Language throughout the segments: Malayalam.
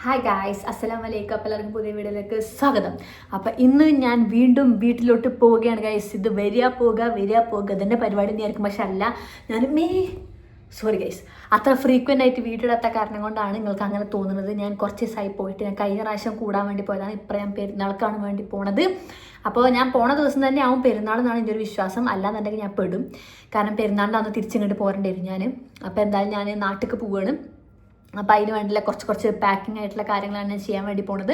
ഹായ് ഗായ്സ്, അസ്സലാമു അലൈക്കും. അപ്പോൾ എല്ലാവർക്കും പുതിയ വീഡിയോയിലേക്ക് സ്വാഗതം. അപ്പോൾ ഇന്ന് ഞാൻ വീണ്ടും വീട്ടിലോട്ട് പോവുകയാണ് ഗൈസ്. ഇത് വരിക പോകുക ഇതിൻ്റെ പരിപാടി തന്നെയായിരിക്കും. പക്ഷെ അല്ല, ഞാൻ സോറി ഗൈസ്, അത്ര ഫ്രീക്വൻ്റ് ആയിട്ട് വീട്ടിലെത്ത കാരണം കൊണ്ടാണ് നിങ്ങൾക്ക് അങ്ങനെ തോന്നുന്നത്. ഞാൻ കുറച്ച് ദിവസമായി പോയിട്ട് ഞാൻ കഴിഞ്ഞ പ്രാവശ്യം കൂടാൻ വേണ്ടി പോയതാണ്. ഇപ്പോൾ ഞാൻ പെരുന്നാൾക്കാണ് വേണ്ടി പോണത്. അപ്പോൾ ഞാൻ പോണ ദിവസം തന്നെ ആവും പെരുന്നാൾ എന്നാണ് എൻ്റെ ഒരു വിശ്വാസം. അല്ലാന്നുണ്ടെങ്കിൽ ഞാൻ പെടും. കാരണം പെരുന്നാളിൻ്റെ അന്ന് തിരിച്ചിങ്ങോട്ട് പോരേണ്ടി വരും ഞാൻ. അപ്പോൾ എന്തായാലും ഞാൻ നാട്ടിലേക്ക് പോവുകയാണ്. അപ്പോൾ അതിന് വേണ്ടിയുള്ള കുറച്ച് പാക്കിംഗ് ആയിട്ടുള്ള കാര്യങ്ങളാണ് ഞാൻ ചെയ്യാൻ വേണ്ടി പോണത്.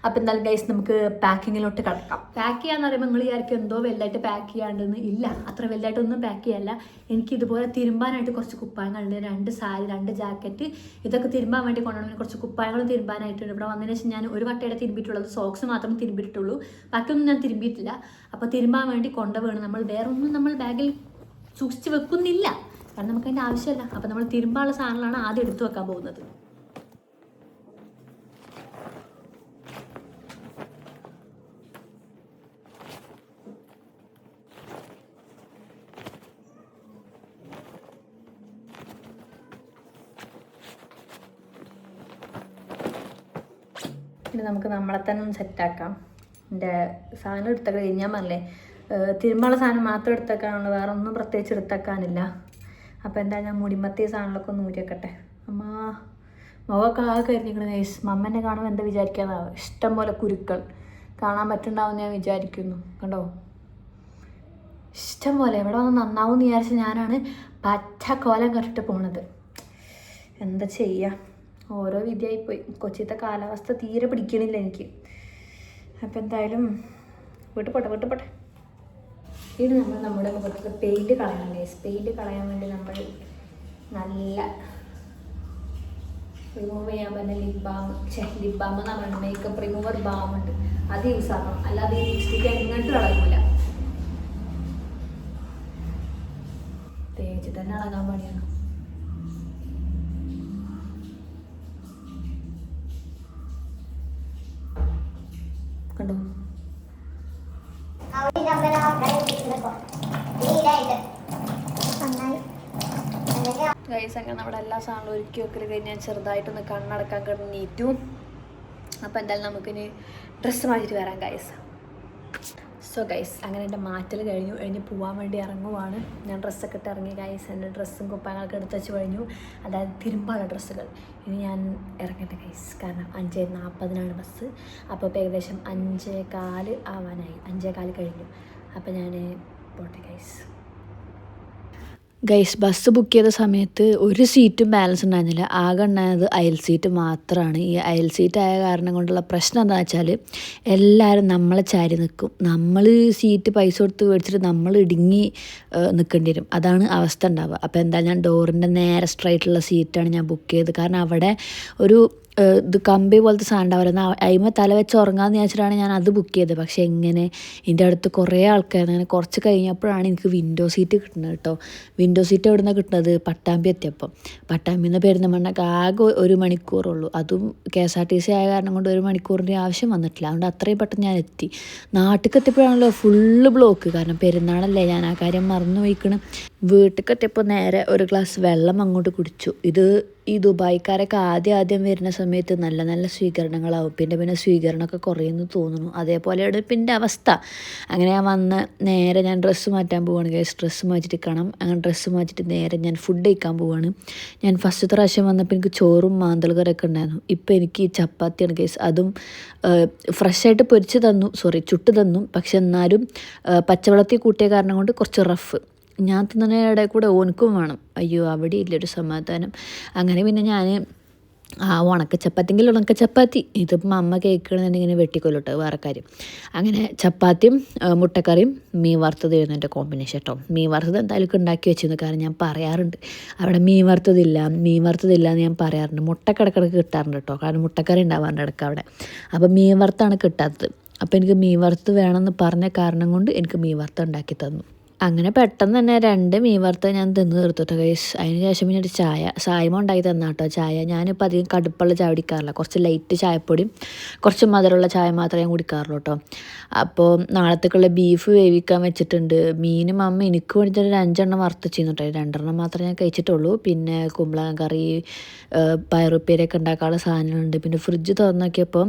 അപ്പോൾ എന്തായാലും ഗൈസ്, നമുക്ക് പാക്കിങ്ങിലോട്ട് കിടക്കാം. പാക്ക് ചെയ്യാന്ന് പറയുമ്പോൾ നിങ്ങൾ വിചാരിക്കും എന്തോ വലുതായിട്ട് പാക്ക് ചെയ്യാണ്ടെന്ന്. ഇല്ല, അത്ര വലുതായിട്ടൊന്നും പാക്ക് ചെയ്യല്ല. എനിക്ക് ഇതുപോലെ തിരുമ്പാനായിട്ട് കുറച്ച് കുപ്പായങ്ങളുണ്ട്. 2 സാരി, 2 ജാക്കറ്റ്, ഇതൊക്കെ തിരുമ്പാൻ വേണ്ടി കൊണ്ടുവന്നു. കുറച്ച് കുപ്പായങ്ങളും തിരുമ്പാനായിട്ടുണ്ട്. ഇവിടെ വന്നതിന് ശേഷം ഞാൻ ഒരു വട്ടയുടെ തിരുമ്പിയിട്ടുള്ളത്, സോക്സ് മാത്രം തിരുമ്പിയിട്ടുള്ളൂ. ബാക്കിയൊന്നും ഞാൻ തിരുമ്പിയിട്ടില്ല. അപ്പോൾ തിരുമ്പാൻ വേണ്ടി കൊണ്ടുപോകണം. നമ്മൾ വേറൊന്നും നമ്മൾ ബാഗിൽ സൂക്ഷിച്ച് വെക്കുന്നില്ല, കാരണം നമുക്ക് അതിൻ്റെ ആവശ്യമില്ല. അപ്പോൾ നമ്മൾ തിരുമ്പാനുള്ള സാധനങ്ങളാണ് ആദ്യം എടുത്തു വെക്കാൻ പോകുന്നത്. പിന്നെ നമുക്ക് നമ്മളെ തന്നെ ഒന്ന് സെറ്റാക്കാം. എൻ്റെ സാധനം എടുത്തൊക്കെ കഴിഞ്ഞാൽ പറഞ്ഞില്ലേ, തിരുമ്പാനുള്ള സാധനം മാത്രം എടുത്തേക്കാനുള്ളൂ, വേറെ ഒന്നും പ്രത്യേകിച്ച് എടുത്തേക്കാനില്ല. അപ്പോൾ എന്താ, ഞാൻ മുടിമത്തിയ സാധനങ്ങളൊക്കെ ഒന്ന് ഊരിയൊക്കട്ടെ. മുഖമൊക്കെ ആകെ കരിഞ്ഞിരിക്കണം ഗൈസ്. മമ്മനെ കാണുമ്പോൾ എന്താ വിചാരിക്കാന്നാവും. ഇഷ്ടം പോലെ കുരുക്കൾ കാണാൻ പറ്റുന്നുണ്ടാവും ഞാൻ വിചാരിക്കുന്നു. കണ്ടോ, ഇഷ്ടം പോലെ. എവിടെ വന്ന് നന്നാവും എന്ന് വിചാരിച്ച ഞാനാണ് പച്ച കോലം കെട്ടിട്ട് പോണത്. എന്താ ചെയ്യുക, ഓരോ വിധിയായിപ്പോയി. കൊച്ചിത്തെ കാലാവസ്ഥ തീരെ പിടിക്കണില്ല എനിക്ക്. അപ്പോൾ എന്തായാലും വിട്ടുപോട്ടെ. ഇത് നമ്മുടെ മുഖത്ത് പെയിൻറ്റ് കളയണം ഗൈസ്. പെയിൻറ്റ് കളയാൻ വേണ്ടി നമ്മൾ നല്ല റിമൂവ് ചെയ്യാൻ പറ്റുന്ന ലിപ് ബാം എന്ന് പറയുന്നത് മേക്കപ്പ് റിമൂവർ ബാം ഉണ്ട്, അത് യൂസ് ആക്കണം. അല്ലാതെ ഈ ലിപ്സ്റ്റിക്ക് ഇങ്ങോട്ട് കളയില്ല, തേച്ച് തന്നെ അളകാൻ പണിയാണ്. കണ്ടോ ഗൈസ്, അങ്ങനെ നമ്മുടെ എല്ലാ സാധനങ്ങളും ഒരുക്കി വെക്കൽ കഴിഞ്ഞാൽ ചെറുതായിട്ടൊന്ന് കണ്ണടക്കാൻ കിടന്നിട്ടു. അപ്പോൾ എന്തായാലും നമുക്കിനി ഡ്രസ്സ് മാറ്റിയിട്ട് വരാം ഗൈസ്. സോ ഗൈസ്, അങ്ങനെ എൻ്റെ മാറ്റൽ കഴിഞ്ഞ് പോകാൻ വേണ്ടി ഇറങ്ങുവാണ്. ഞാൻ ഡ്രസ്സൊക്കെ ഇട്ട് ഇറങ്ങി ഗൈസ്. എൻ്റെ ഡ്രസ്സും കുപ്പായങ്ങളൊക്കെ എടുത്ത് വെച്ച് കഴിഞ്ഞു, അതായത് തിരുമ്പാനുള്ള ഡ്രസ്സുകൾ. ഇനി ഞാൻ ഇറങ്ങട്ടെ ഗൈസ്, കാരണം 5:40 ബസ്. അപ്പോൾ ഇപ്പോൾ ഏകദേശം 5:15 ആവാനായി. 5:15 കഴിഞ്ഞു. അപ്പോൾ ഞാൻ പോട്ടെ ഗൈസ്. ബസ് ബുക്ക് ചെയ്ത സമയത്ത് ഒരു സീറ്റും ബാലൻസ് ഉണ്ടായിരുന്നില്ല. ആകെ ഉണ്ടായത് അയൽ സീറ്റ് മാത്രമാണ്. ഈ അയൽ സീറ്റ് ആയ കാരണം കൊണ്ടുള്ള പ്രശ്നം എന്താണെന്ന് വെച്ചാൽ എല്ലാവരും നമ്മളെ ചാരി നിൽക്കും. നമ്മൾ സീറ്റ് പൈസ കൊടുത്ത് മേടിച്ചിട്ട് നമ്മൾ ഇടുങ്ങി നിൽക്കേണ്ടി വരും. അതാണ് അവസ്ഥ ഉണ്ടാവുക. അപ്പോൾ എന്തായാലും ഞാൻ ഡോറിൻ്റെ നേരെ സ്ട്രൈറ്റുള്ള സീറ്റാണ് ഞാൻ ബുക്ക് ചെയ്തത്. കാരണം അവിടെ ഒരു ഇത് കമ്പി പോലത്തെ സാധനം ഉണ്ടാവില്ല, അതിമ തല വെച്ച് ഉറങ്ങാമെന്ന് വിചാരിച്ചിട്ടാണ് ഞാൻ അത് ബുക്ക് ചെയ്തത്. പക്ഷേ എങ്ങനെ എൻ്റെ അടുത്ത് കുറേ ആൾക്കാർ, അങ്ങനെ കുറച്ച് കഴിഞ്ഞപ്പോഴാണ് എനിക്ക് വിൻഡോ സീറ്റ് കിട്ടുന്നത് കേട്ടോ. വിൻഡോ സീറ്റ് എവിടെ നിന്നാണ് കിട്ടുന്നത്? പട്ടാമ്പി എത്തിയപ്പോൾ. പട്ടാമ്പിയിൽ നിന്ന് പെരുന്തൽമണ്ണക്ക് ആകെ 1 മണിക്കൂറുള്ളൂ. അതും KSRTC ആയ കാരണം കൊണ്ട് 1 മണിക്കൂറിൻ്റെ ആവശ്യം വന്നിട്ടില്ല. അതുകൊണ്ട് അത്രയും പെട്ടെന്ന് ഞാൻ എത്തി. നാട്ടിലേക്ക് എത്തിയപ്പോഴാണല്ലോ ഫുള്ള് ബ്ലോക്ക്. കാരണം പെരുന്നാളല്ലേ, ഞാൻ ആ കാര്യം മറന്നു പോയിക്കണം. വീട്ടിലേക്ക് എത്തിയപ്പോൾ നേരെ ഒരു ഗ്ലാസ് വെള്ളം അങ്ങോട്ട് കുടിച്ചു. ഈ ദുബായ്ക്കാരൊക്കെ ആദ്യം വരുന്ന സമയത്ത് നല്ല സ്വീകരണങ്ങളാവും. പിന്നെ സ്വീകരണമൊക്കെ കുറയുമെന്ന് തോന്നുന്നു. അതേപോലെയാണ് പിന്നെ അവസ്ഥ. അങ്ങനെ ഞാൻ വന്ന് നേരെ ഞാൻ ഡ്രസ്സ് മാറ്റാൻ പോവുകയാണ് ഗൈസ്. ഡ്രസ്സ് മാറ്റിയിട്ട് കാണാം. അങ്ങനെ ഡ്രസ്സ് മാറ്റിയിട്ട് നേരെ ഞാൻ ഫുഡ് കഴിക്കാൻ പോവുകയാണ്. ഞാൻ ഫസ്റ്റത്തെ പ്രാവശ്യം വന്നപ്പോൾ എനിക്ക് ചോറും മാന്തൽ കറിയൊക്കെ ഉണ്ടായിരുന്നു. ഇപ്പോൾ എനിക്ക് ചപ്പാത്തിയാണ് ഗൈസ്. അതും ഫ്രഷായിട്ട് ചുട്ട് തന്നു. പക്ഷെ എന്നാലും പച്ചവെള്ളത്തിൽ കൂട്ടിയ കാരണം കൊണ്ട് കുറച്ച് റഫ്. ഞാൻ തിന്നുന്ന ഇടയിൽ കൂടെ ഓനക്കും വേണം. അയ്യോ, അവിടെ ഇല്ലൊരു സമാധാനം. അങ്ങനെ പിന്നെ ഞാൻ ഉണക്കച്ചപ്പാത്തി ഇതിപ്പം അമ്മ കേൾക്കണമെന്നുണ്ടെങ്കിൽ ഇങ്ങനെ വെട്ടിക്കൊല്ലോട്ടോ, വേറെ കാര്യം. അങ്ങനെ ചപ്പാത്തിയും മുട്ടക്കറിയും മീൻ വറുത്തതായിരുന്നു എൻ്റെ കോമ്പിനേഷൻ കേട്ടോ. മീൻ വറുത്തത് എന്തായാലും ഉണ്ടാക്കി വെച്ചിരുന്നു. കാരണം ഞാൻ പറയാറുണ്ട് അവിടെ മീൻ വറുത്തതില്ല എന്ന് ഞാൻ പറയാറുണ്ട്. മുട്ടക്കിടക്കിടക്ക് കിട്ടാറുണ്ട് കേട്ടോ, കാരണം മുട്ടക്കറി ഉണ്ടാവാറുണ്ട് ഇടയ്ക്ക് അവിടെ. അപ്പോൾ മീൻ വറുത്താണ് കിട്ടാത്തത്. അപ്പോൾ എനിക്ക് മീൻ വറുത്ത് വേണമെന്ന് പറഞ്ഞ കാരണം കൊണ്ട് എനിക്ക് മീൻ വറുത്ത് ഉണ്ടാക്കി തന്നു. അങ്ങനെ പെട്ടെന്ന് തന്നെ 2 മീൻ വറുത്തത് ഞാൻ തിന്ന് തീർത്തുട്ടോ ഗൈസ്. അതിന് ശേഷം പിന്നെ ഒരു ചായ സായ്മ ഉണ്ടാക്കി തന്നാട്ടോ ചായ. ഞാനിപ്പോൾ അധികം കടുപ്പുള്ള ചായ കുടിക്കാറില്ല, കുറച്ച് ലൈറ്റ് ചായപ്പൊടിയും കുറച്ച് മധുരമുള്ള ചായ മാത്രമേ ഞാൻ കുടിക്കാറുള്ളൂ കേട്ടോ. അപ്പോൾ നാളത്തേക്കുള്ള ബീഫ് വേവിക്കാൻ വെച്ചിട്ടുണ്ട്. മീനും അമ്മ എനിക്ക് വേണ്ടിയിട്ട് ഒരു 5 വറുത്ത് ചെയ്യുന്നു കേട്ടോ. 2 മാത്രമേ ഞാൻ കഴിച്ചിട്ടുള്ളൂ. പിന്നെ കുമ്പളങ്ങ കറി, പയറുപ്പേരൊക്കെ ഉണ്ടാക്കാനുള്ള സാധനങ്ങളുണ്ട്. പിന്നെ ഫ്രിഡ്ജ് തുറന്ന് നോക്കിയപ്പോൾ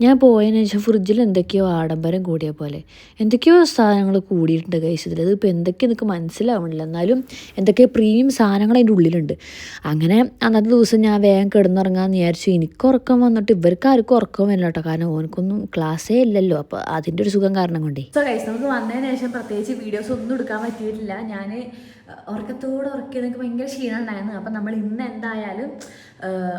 ഞാൻ പോയതിന് ശേഷം ഫ്രിഡ്ജിൽ എന്തൊക്കെയോ ആഡംബരം കൂടിയ പോലെ എന്തൊക്കെയോ സാധനങ്ങൾ കൂടിയിട്ടുണ്ട് ഗൈസ്. ഇതിപ്പോൾ എന്തൊക്കെ എനിക്ക് മനസ്സിലാവണില്ല. എന്നാലും എന്തൊക്കെയോ പ്രീമിയം സാധനങ്ങൾ അതിൻ്റെ ഉള്ളിലുണ്ട്. അങ്ങനെ അന്നത്തെ ദിവസം ഞാൻ വേഗം കിടന്നുറങ്ങാമെന്ന് വിചാരിച്ചു. എനിക്ക് ഉറക്കം വന്നിട്ട് ഇവർക്ക് ആർക്കും ഉറക്കം വരില്ല കേട്ടോ, കാരണം ഓനക്കൊന്നും ക്ലാസ്സേ ഇല്ലല്ലോ. അപ്പോൾ അതിൻ്റെ ഒരു സുഖം കാരണം കൊണ്ടേ. സോ ഗൈസ്, നമുക്ക് വന്നതിന് ശേഷം പ്രത്യേകിച്ച് വീഡിയോസ് ഒന്നും എടുക്കാൻ പറ്റിയിട്ടില്ല. ഞാൻ ഉറക്കത്തോടെ ഉറക്കിയത് എനിക്ക് ഭയങ്കര ക്ഷീണം ഉണ്ടായിരുന്നു. അപ്പം നമ്മൾ ഇന്ന് എന്തായാലും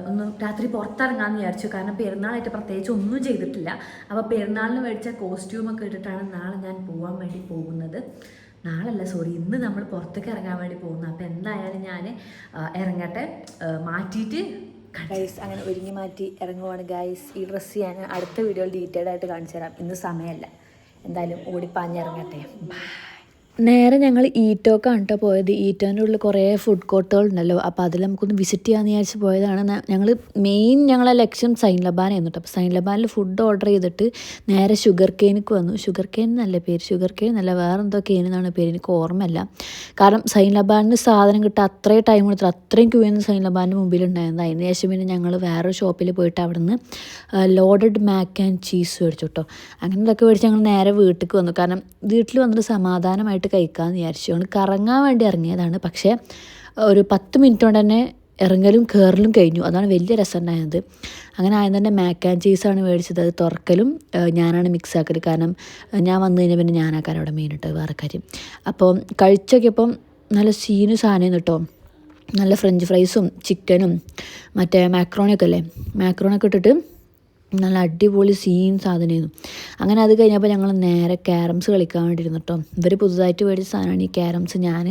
ഒന്ന് രാത്രി പുറത്തിറങ്ങാമെന്ന് വിചാരിച്ചു. കാരണം പെരുന്നാളായിട്ട് പ്രത്യേകിച്ച് ഒന്നും ചെയ്തിട്ടില്ല. അപ്പോൾ പെരുന്നാളിന് മേടിച്ച കോസ്റ്റ്യൂമൊക്കെ ഇട്ടിട്ടാണ് നാളെ ഞാൻ പോകാൻ വേണ്ടി പോകുന്നത്. ഇന്ന് നമ്മൾ പുറത്തേക്ക് ഇറങ്ങാൻ വേണ്ടി പോകുന്നത്. അപ്പോൾ എന്തായാലും ഞാൻ ഇറങ്ങട്ടെ, മാറ്റിയിട്ട് ഗൈസ് അങ്ങനെ ഒരുങ്ങി മാറ്റി ഇറങ്ങുവാണ് ഗൈസ്. ഈ ഡ്രസ്സ് ഞാൻ അടുത്ത വീഡിയോയിൽ ഡീറ്റെയിൽഡ് ആയിട്ട് കാണിച്ചു തരാം. ഇന്ന് സമയമല്ല, എന്തായാലും ഓടിപ്പാഞ്ഞിറങ്ങട്ടെ. നേരെ ഞങ്ങൾ ഈറ്റോക്കാണ് കേട്ടോ പോയത്. ഈറ്റോൻ്റെ ഉള്ളിൽ കുറേ ഫുഡ് കോർട്ടുകളുണ്ടല്ലോ, അപ്പോൾ അതിൽ നമുക്കൊന്ന് വിസിറ്റ് ചെയ്യാമെന്ന് വിചാരിച്ച് പോയതാണ്. ഞങ്ങളെ ലക്ഷ്യം സൈൻ ലബാനായിരുന്നു കേട്ടോ. അപ്പോൾ സൈൻ ലബാനിൽ ഫുഡ് ഓർഡർ ചെയ്തിട്ട് നേരെ ഷുഗർ കെയിനിക്ക് വന്നു. ഷുഗർ കെയിൻ നല്ല പേര്, ഷുഗർ കെയിൻ നല്ല വേറെ എന്തോ കെയിൻ എന്നാണ് പേര്, എനിക്ക് ഓർമ്മയില്ല. കാരണം സൈൻ ലബാനിന് സാധനം കിട്ടാൻ അത്രയും ടൈം കൊടുത്തിട്ട് അത്രയും ക്യൂ എന്ന് സൈൻ ലബാനിന് മുമ്പിലുണ്ടായിരുന്നു. അതിന് ശേഷം പിന്നെ ഞങ്ങൾ വേറൊരു ഷോപ്പിൽ പോയിട്ട് അവിടെ നിന്ന് ലോഡഡ് മാക്ക് ആൻഡ് ചീസ് മേടിച്ചു കേട്ടോ. അങ്ങനെ ഇതൊക്കെ മേടിച്ച് ഞങ്ങൾ നേരെ വീട്ടിലേക്ക് വന്നു. കാരണം വീട്ടിൽ വന്നിട്ട് സമാധാനമായിട്ട് കഴിക്കാമെന്ന് വിചാരിച്ചു. ഞങ്ങൾ കറങ്ങാൻ വേണ്ടി ഇറങ്ങിയതാണ്. പക്ഷേ ഒരു 10 മിനിറ്റ് കൊണ്ട് തന്നെ ഇറങ്ങലും കയറലും കഴിഞ്ഞു. അതാണ് വലിയ രസം ഉണ്ടായത്. അങ്ങനെ ആദ്യം തന്നെ മാക്ക് ആൻഡ് ചീസാണ് മേടിച്ചത്. അത് തുറക്കലും ഞാനാണ് മിക്സ് ആക്കൽ. കാരണം ഞാൻ വന്നു കഴിഞ്ഞാൽ പിന്നെ ഞാനാക്കാൻ അവിടെ മെയിനിട്ട് വേറെ കാര്യം. അപ്പോൾ കഴിച്ചൊക്കെയപ്പം നല്ല സീന് സാധനം കേട്ടോ. നല്ല ഫ്രഞ്ച് ഫ്രൈസും ചിക്കനും മറ്റേ മാക്രോണിയൊക്കെ അല്ലേ, മാക്രോണൊക്കെ ഇട്ടിട്ട് നല്ല അടിപൊളി സീൻ സാധനമായിരുന്നു. അങ്ങനെ അത് കഴിഞ്ഞപ്പോൾ ഞങ്ങൾ നേരെ ക്യാരംസ് കളിക്കാൻ വേണ്ടി ഇരുന്നു കേട്ടോ. ഇവർ പുതുതായിട്ട് മേടിച്ച സാധനമാണ് ഈ ക്യാരംസ്. ഞാൻ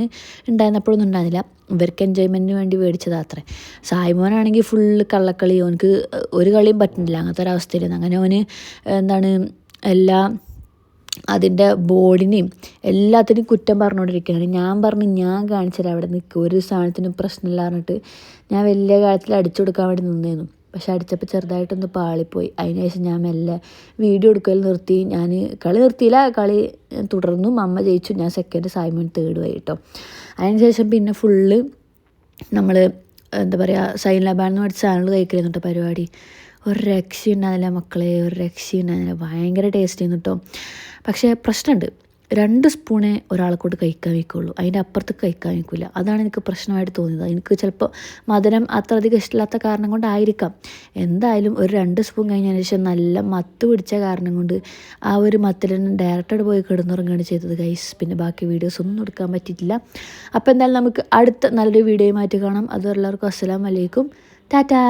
ഉണ്ടായിരുന്നപ്പോഴൊന്നും ഉണ്ടായിരുന്നില്ല, ഇവർക്ക് എൻജോയ്മെൻറ്റിന് വേണ്ടി മേടിച്ചതാണ് അത്രേ. സായ്മോനാണെങ്കിൽ ഫുള്ള് കള്ളക്കളി, ഓനക്ക് ഒരു കളിയും പറ്റുന്നില്ല, അങ്ങനത്തെ ഒരവസ്ഥയിലായിരുന്നു. അങ്ങനെ ഓന് എല്ലാം അതിൻ്റെ ബോർഡിനെയും എല്ലാത്തിനും കുറ്റം പറഞ്ഞുകൊണ്ടിരിക്കുകയാണ്. ഞാൻ കാണിച്ചുതരാം, അവിടെ നിൽക്കുക, ഒരു സാധനത്തിനും പ്രശ്നമില്ല പറഞ്ഞിട്ട് ഞാൻ വലിയ കാര്യത്തിൽ അടിച്ചു കൊടുക്കാൻ വേണ്ടി നിന്നേന്നു. പക്ഷെ അടിച്ചപ്പോൾ ചെറുതായിട്ടൊന്ന് പാളിപ്പോയി. അതിന് ശേഷം ഞാൻ മെല്ലെ വീഡിയോ എടുക്കൽ നിർത്തി. ഞാൻ കളി നിർത്തിയില്ല, കളി തുടർന്നു. അമ്മ ജയിച്ചു, ഞാൻ സെക്കൻഡ്, സായ്മോൻ തേർഡ് ആയി കേട്ടോ. അതിന് ശേഷം പിന്നെ ഫുള്ള് നമ്മൾ എന്താ പറയുക സൈൻ ലബാനിൽ മേടിച്ച സാധനങ്ങൾ കഴിക്കലായിരുന്നു കേട്ടോ പരിപാടി. ഒരു രക്ഷയുണ്ടായിരുന്നില്ല മക്കളെ, ഒരു രക്ഷയുണ്ടായിരുന്നില്ല. ഭയങ്കര ടേസ്റ്റ് ചെയ്യുന്നു കേട്ടോ. പക്ഷേ പ്രശ്നമുണ്ട്, 2 സ്പൂണേ ഒരാളെ കൊണ്ട് കഴിക്കാൻ വയ്ക്കുള്ളൂ, അതിൻ്റെ അപ്പുറത്ത് കഴിക്കാൻ വയ്ക്കില്ല. അതാണ് എനിക്ക് പ്രശ്നമായിട്ട് തോന്നിയത്. എനിക്ക് ചിലപ്പോൾ മധുരം അത്ര അധികം ഇഷ്ടമില്ലാത്ത കാരണം കൊണ്ടായിരിക്കാം. എന്തായാലും ഒരു 2 സ്പൂൺ കഴിഞ്ഞതിന് ശേഷം നല്ല മത്ത് പിടിച്ച കാരണം കൊണ്ട് ആ ഒരു മത്തിൽ തന്നെ ഡയറക്റ്റായിട്ട് പോയി കിടന്നുറങ്ങുകയാണ് ചെയ്തത് ഗൈസ്. പിന്നെ ബാക്കി വീഡിയോസ് ഒന്നും എടുക്കാൻ പറ്റിയിട്ടില്ല. അപ്പോൾ എന്തായാലും നമുക്ക് അടുത്ത നല്ലൊരു വീഡിയോയുമായിട്ട് കാണാം. അത് എല്ലാവർക്കും അസ്സലാമു അലൈക്കും, ടാറ്റാ.